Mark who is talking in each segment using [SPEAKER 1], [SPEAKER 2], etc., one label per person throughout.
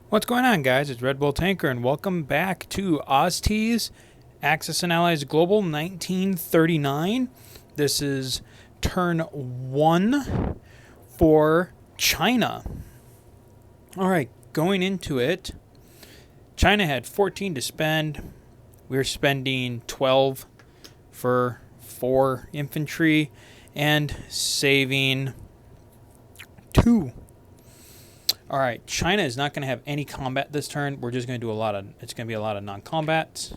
[SPEAKER 1] What's going on, guys? It's Red Bull Tanker, and welcome back to Oztea's Axis and Allies Global 1939. This is turn 1 for China. Alright, going into it, China had 14 to spend. We're spending 12 for 4 infantry and saving 2. Alright, China is not going to have any combat this turn. We're just going to do it's going to be a lot of non-combats.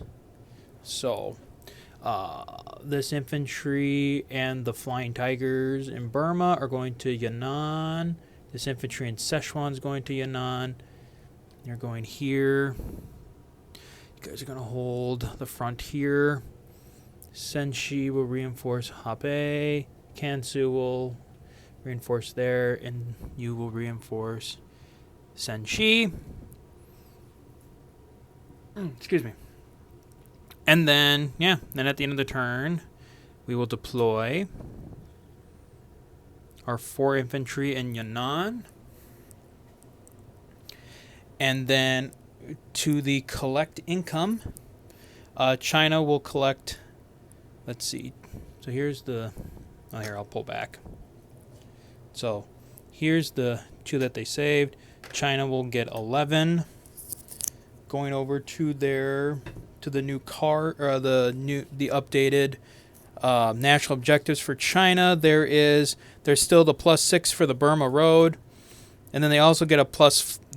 [SPEAKER 1] So, this infantry and the Flying Tigers in Burma are going to Yan'an. This infantry in Sichuan is going to Yan'an. They're going here. You guys are going to hold the front here. Senshi will reinforce Hebei. Kansu will reinforce there. And you will reinforce Senshi. Excuse me. And then, then at the end of the turn, we will deploy our 4 infantry in Yan'an. And then to the collect income, China will collect, let's see. So here's here, I'll pull back. So here's the 2 that they saved. China will get 11. Going over to the new the updated national objectives for China. There's still the +6 for the Burma Road, and then they also get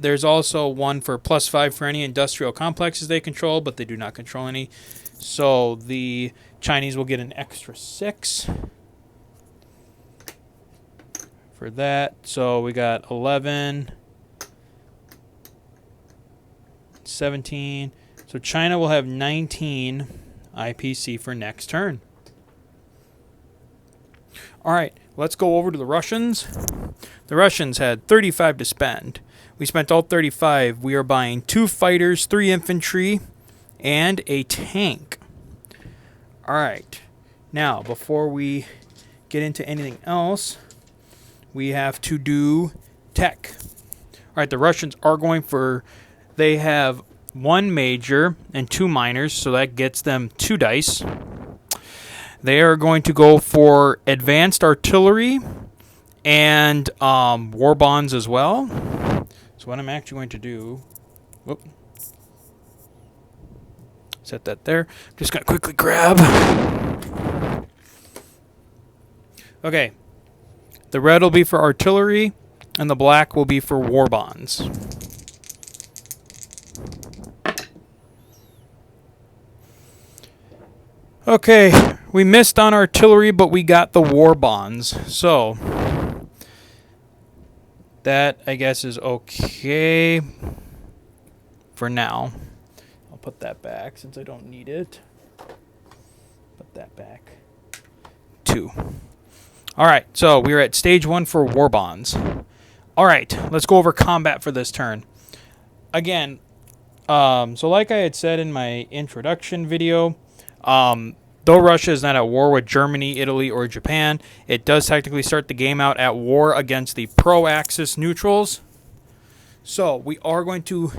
[SPEAKER 1] there's also one for +5 for any industrial complexes they control, but they do not control any. So the Chinese will get an extra 6 for that. So we got 11. 17. So China will have 19 IPC for next turn. Alright, let's go over to the Russians. The Russians had 35 to spend. We spent all 35. We are buying 2 fighters, 3 infantry, and a tank. Alright, now before we get into anything else, we have to do tech. Alright, the Russians are going for... They have 1 major and 2 minors, so that gets them 2 dice. They are going to go for advanced artillery and war bonds as well. So what I'm actually going to do... set that there. I'm just going to quickly grab... Okay. The red will be for artillery, and the black will be for war bonds. Okay, we missed on artillery, but we got the war bonds. So, that, I guess, is okay for now. I'll put that back since I don't need it. Put that back. 2. Alright, so we're at stage 1 for war bonds. Alright, let's go over combat for this turn. Again, so like I had said in my introduction video, though Russia is not at war with Germany, Italy, or Japan, it does technically start the game out at war against the pro-Axis neutrals. So we are going to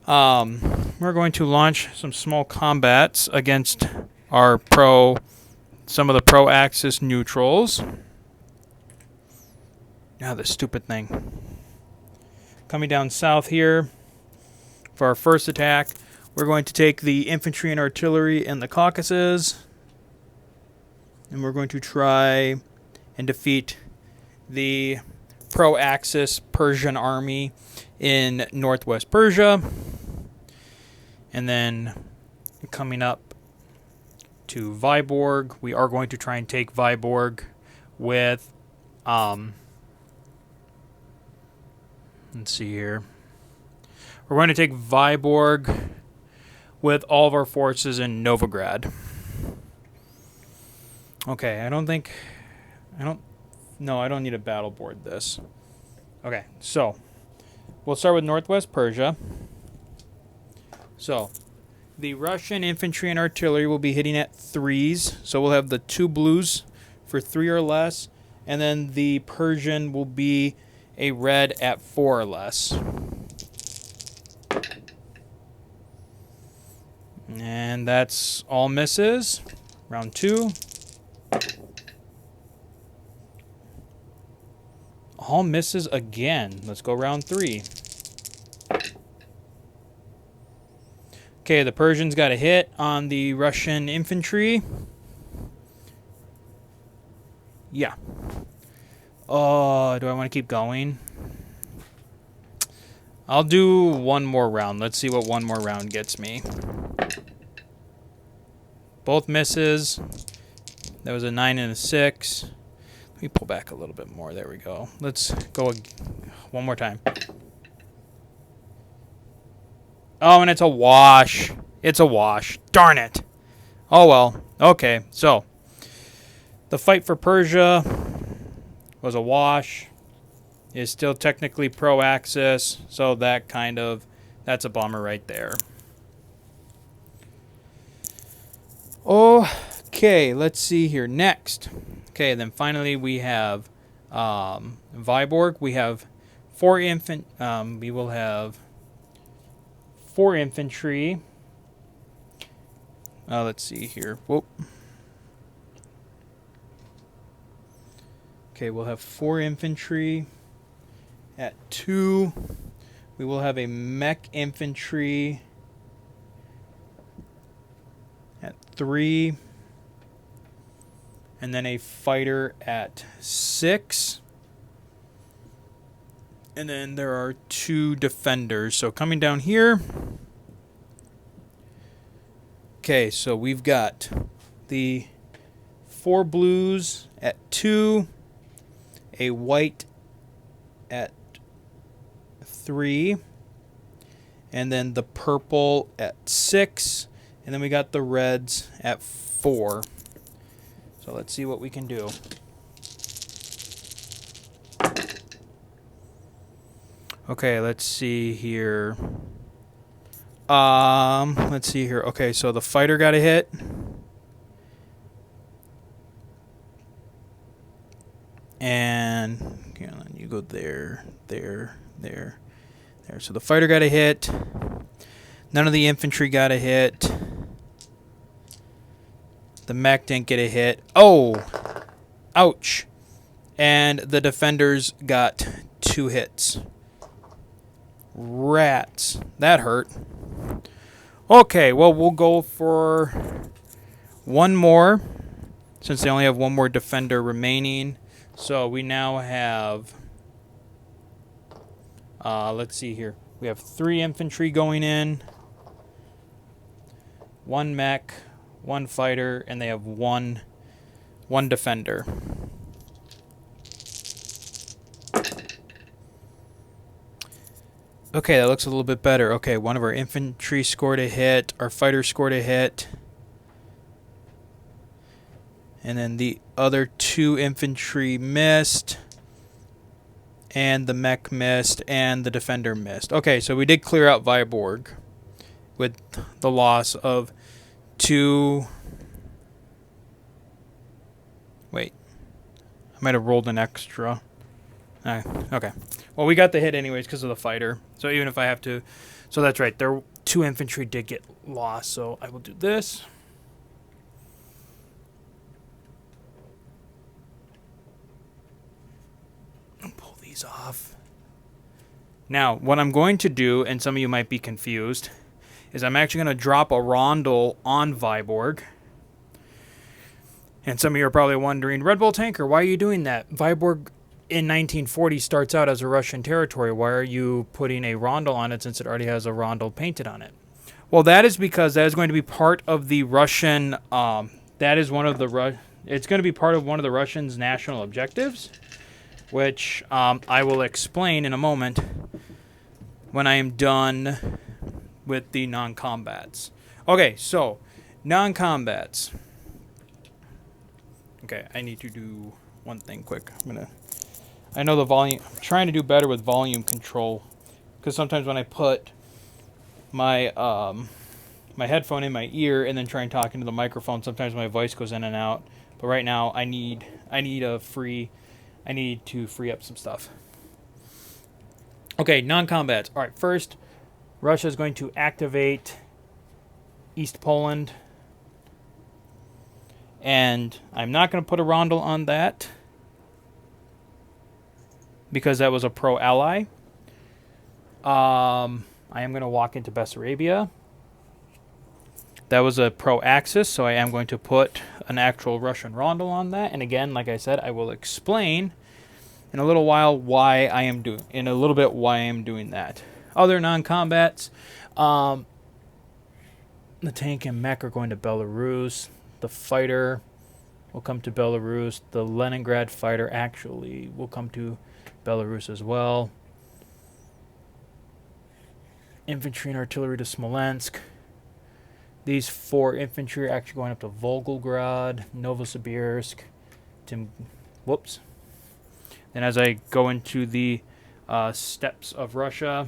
[SPEAKER 1] launch some small combats against some of the pro-Axis neutrals. Now this stupid thing. Coming down south here for our first attack. We're going to take the infantry and artillery in the Caucasus, and we're going to try and defeat the pro-Axis Persian army in northwest Persia. And then coming up to Vyborg, we are going to try and take Vyborg with, let's see here. We're going to take Vyborg with all of our forces in Novigrad. Okay, I don't need a battle board this. Okay, so we'll start with northwest Persia. So the Russian infantry and artillery will be hitting at 3s. So we'll have the 2 blues for 3 or less, and then the Persian will be a red at 4 or less. And that's all misses. Round 2. All misses again. Let's go round 3. Okay, the Persians got a hit on the Russian infantry. Yeah. Oh, do I want to keep going? I'll do one more round. Let's see what one more round gets me. Both misses. That was a 9 and a 6. Let me pull back a little bit more. There we go. Let's go one more time. Oh, and it's a wash. It's a wash. Darn it. Oh, well. Okay, so the fight for Persia was a wash. It's still technically pro-Axis, so that's a bummer right there. Okay, let's see here. Next. Okay, then finally we have Viborg. We have we will have 4 infantry. Let's see here. Whoop. Okay, we'll have 4 infantry at 2. We will have a mech infantry at 3. And then a fighter at 6. And then there are 2 defenders. So coming down here. Okay, so we've got the 4 blues at 2. A white at 3. And then the purple at 6. And then we got the reds at 4. So let's see what we can do. Okay, let's see here. Let's see here. Okay, so the fighter got a hit. And okay, you go there. So the fighter got a hit. None of the infantry got a hit. The mech didn't get a hit. Oh! Ouch. And the defenders got 2 hits. Rats. That hurt. Okay, well, we'll go for one more, since they only have one more defender remaining. So we now have, let's see here. We have 3 infantry going in, 1 mech, 1 fighter, and they have one defender. Okay, that looks a little bit better. Okay, one of our infantry scored a hit. Our fighter scored a hit. And then the other 2 infantry missed. And the mech missed. And the defender missed. Okay, so we did clear out Viborg with the loss of 2... Wait. I might have rolled an extra. Okay. Well, we got the hit anyways because of the fighter. So even if I have to... So that's right. There 2 infantry did get lost. So I will do this. And pull these off. Now, what I'm going to do, and some of you might be confused, is I'm actually going to drop a rondel on Viborg. And some of you are probably wondering, Red Bull Tanker, why are you doing that? Viborg in 1940 starts out as a Russian territory. Why are you putting a rondel on it since it already has a rondel painted on it? Well, that is because that is going to be part of the Russian, it's going to be part of one of the Russians' national objectives, which I will explain in a moment when I am done with the non-combats. Okay, so non-combats. Okay, I need to do one thing quick. I know the volume. I'm trying to do better with volume control, because sometimes when I put my my headphone in my ear and then try and talk into the microphone, sometimes my voice goes in and out. But right now, I need to free up some stuff. Okay, non-combats. All right, first, Russia is going to activate East Poland. And I'm not going to put a rondel on that because that was a pro-ally. I am going to walk into Bessarabia. That was a pro-Axis, so I am going to put an actual Russian rondel on that. And again, like I said, I will explain in a little while why I am doing that. Other non-combats, the tank and mech are going to Belarus. The fighter will come to Belarus. The Leningrad fighter actually will come to Belarus as well. Infantry and artillery to Smolensk. These 4 infantry are actually going up to Volgograd, Novosibirsk, whoops. Then as I go into the steppes of Russia,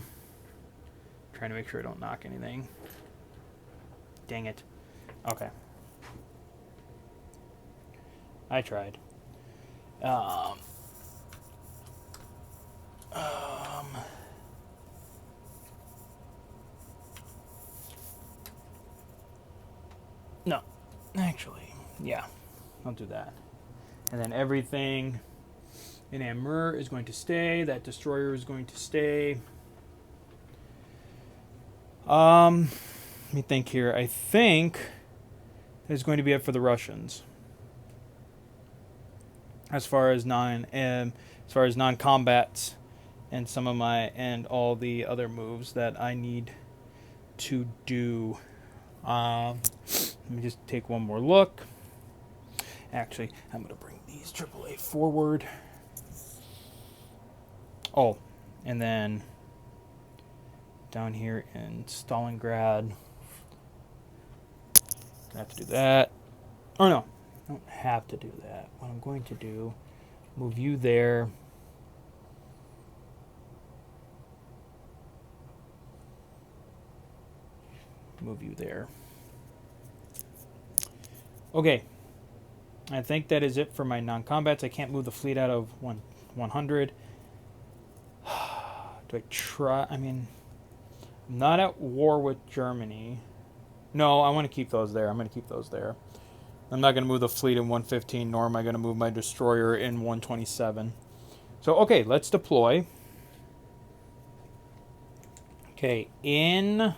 [SPEAKER 1] trying to make sure I don't knock anything. Dang it. Okay. I tried. No, actually, yeah, I'll do that. And then everything in Amur is going to stay. That destroyer is going to stay. Let me think here. I think it's going to be it for the Russians. As far as non-combats and some of my and all the other moves that I need to do. Let me just take one more look. Actually, I'm going to bring these AAA forward. Oh, and then down here in Stalingrad, I have to do that. Oh no, I don't have to do that. What I'm going to do, move you there. Move you there. Okay. I think that is it for my non-combats. I can't move the fleet out of 100. Do I try? I mean, I'm not at war with Germany. No, I want to keep those there. I'm going to keep those there. I'm not going to move the fleet in 115, nor am I going to move my destroyer in 127. So, okay, let's deploy. Okay, in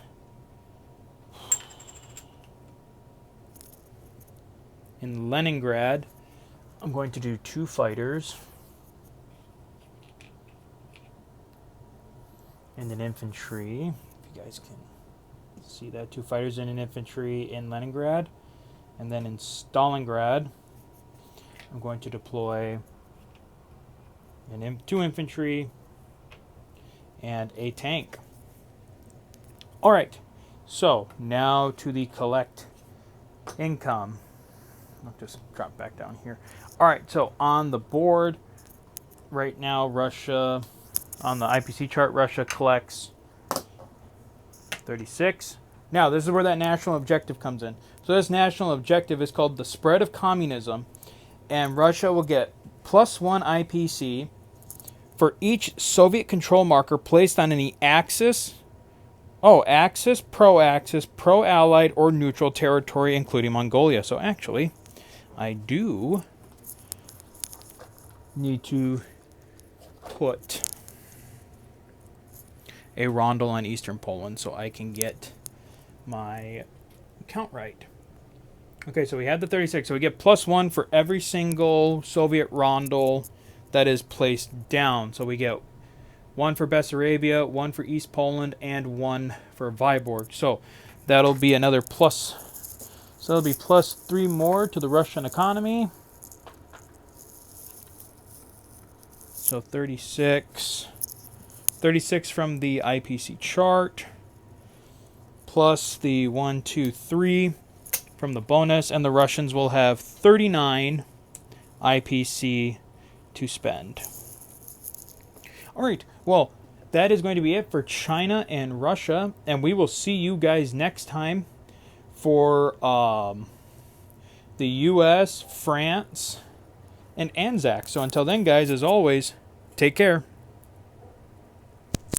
[SPEAKER 1] Leningrad, I'm going to do 2 fighters and an infantry. If you guys can see that, 2 fighters and an infantry in Leningrad. And then in Stalingrad, I'm going to deploy 2 infantry and a tank. All right, so now to the collect income. I'll just drop back down here. All right, so on the board right now, Russia, on the IPC chart, Russia collects 36. Now, this is where that national objective comes in. So this national objective is called the spread of communism, and Russia will get +1 IPC for each Soviet control marker placed on any axis, Axis, pro-Allied, or neutral territory, including Mongolia. So actually, I do need to put a rondel on Eastern Poland so I can get my count right. Okay, so we had the 36. So we get +1 for every single Soviet rondel that is placed down. So we get 1 for Bessarabia, 1 for East Poland, and 1 for Vyborg. So that'll be another plus. So that'll be +3 more to the Russian economy. So 36. 36 from the IPC chart. Plus the 1, 2, 3 from the bonus. And the Russians will have 39 IPC to spend. All right, well, that is going to be it for China and Russia, and we will see you guys next time for the U.S., France, and Anzac. So until then, guys, as always, take care.